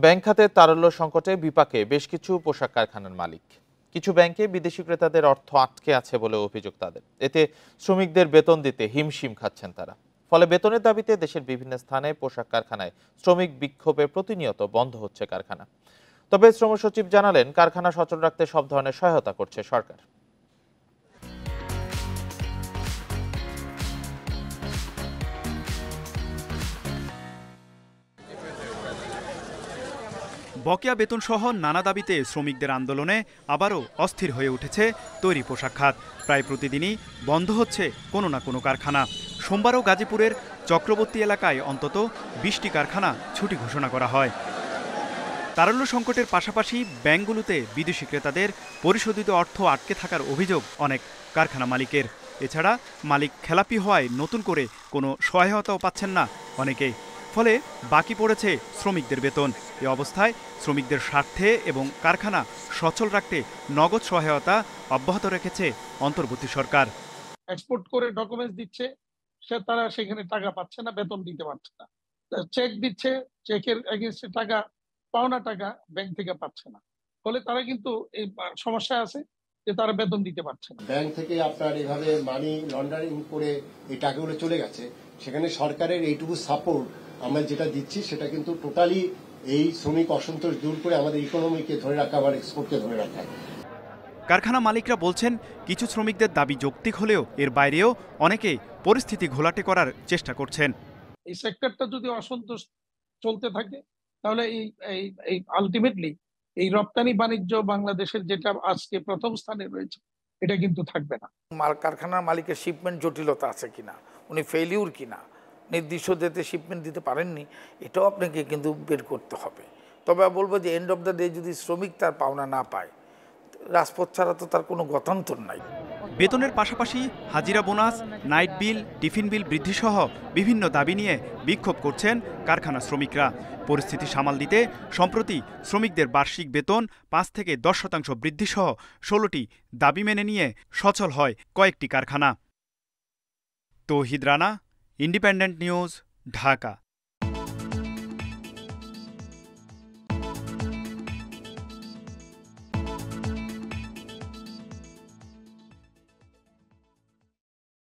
Bank খাতের তারল্য সংকটে বিপাকে বেশ কিছু পোশাক কারখানার মালিক। কিছু ব্যাংকে বিদেশি ক্রেতাদের অর্থ আটকে আছে বলে অভিযোগ তাদের। এতে শ্রমিকদের বেতন দিতে হিমশিম খাচ্ছেন তারা। ফলে বেতনের দাবিতে দেশের বিভিন্ন স্থানে পোশাক কারখানায় শ্রমিক বিক্ষোভে প্রতিনিয়ত বন্ধ হচ্ছে কারখানা। তবে শ্রম সচিব জানালেন, কারখানা সচল রাখতে সব ধরনের সহায়তা করছে সরকার। বকেয়া বেতন সহ নানা দাবিতে শ্রমিকদের আন্দোলনে আবারও অস্থির হয়ে উঠেছে তৈরি পোশাক খাত। প্রায় প্রতিদিনই বন্ধ হচ্ছে কোনো না কোনো কারখানা। সোমবারও গাজীপুরের চক্রবর্তী এলাকায় অন্তত 20টি কারখানা ছুটি ঘোষণা করা হয়। তারল্য সংকটের পাশাপাশি ব্যাংকগুলোতে বিদেশি ক্রেতাদের পরিশোধিত অর্থ আটকে থাকার অভিযোগ অনেক কারখানা মালিকের। এছাড়া মালিক খেলাপি হওয়ায় নতুন করে কোনো সহায়তাও পাচ্ছেন না অনেকেই। ফলে বাকি পড়েছে শ্রমিকদের বেতন। এ অবস্থায় শ্রমিকদের স্বার্থে এবং কারখানা সচল রাখতে নগদ সহায়তা অব্যাহত রেখেছে অন্তর্বর্তী সরকার। এক্সপোর্ট করে ডকুমেন্টস দিচ্ছে, তারা সেখানে টাকা পাচ্ছে না, বেতন দিতে পারছে না। চেক দিচ্ছে, চেকের এগেইনস্টে টাকা, পাওনা টাকা ব্যাংক থেকে পাচ্ছে না। ফলে তারা কিন্তু এই সমস্যা আছে যে তারা বেতন দিতে পারছে না। ব্যাংক থেকে আপনার এভাবে মানি লন্ডারিং করে এই টাকাগুলো চলে গেছে। সেখানে সরকারের এইটুকু সাপোর্ট আমরা যেটা দিচ্ছি সেটা কিন্তু টোটালি এই শ্রমিক অসন্তোষ দূর করে আমাদের ইকোনমিকে ধরে রাখা, আবার এক্সপোর্টকে ধরে রাখা। কারখানা মালিকরা বলছেন, কিছু শ্রমিকদের দাবি যৌক্তিক হলেও এর বাইরেও অনেকে পরিস্থিতি ঘোলাটে করার চেষ্টা করছেন। এই সেক্টরটা যদি অসন্তোষ চলতে থাকে তাহলে এই আলটিমেটলি এই রপ্তানি বাণিজ্য বাংলাদেশের যেটা আজকে প্রথম স্থানে রয়েছে এটা কিন্তু থাকবে না। কারখানার মালিকের শিপমেন্ট জটিলতা আছে কিনা, উনি ফেলিউর কিনা, নির্দিষ্ট ডেতে শিপমেন্ট দিতে পারেননি, এটাও আপনাকে কিন্তু বের করতে হবে। তবে বলবো যে এন্ড অফ দ্য ডে যদি শ্রমিক তার পাওনা না পায়, রাজপথ ছাড়া তো তার কোনো গত্যন্তর নাই। বেতনের পাশাপাশি হাজিরা বোনাস, নাইট বিল, টিফিন বিল বৃদ্ধি সহ বিভিন্ন দাবি নিয়ে বিক্ষোভ করছেন কারখানা শ্রমিকরা। পরিস্থিতি সামাল দিতে সম্প্রতি শ্রমিকদের বার্ষিক বেতন 5 থেকে 10% বৃদ্ধি সহ 16টি দাবি মেনে নিয়ে সচল হয় কয়েকটি কারখানা। তৌহিদ রানা, ইন্ডিপেন্ডেন্ট নিউজ, ঢাকা।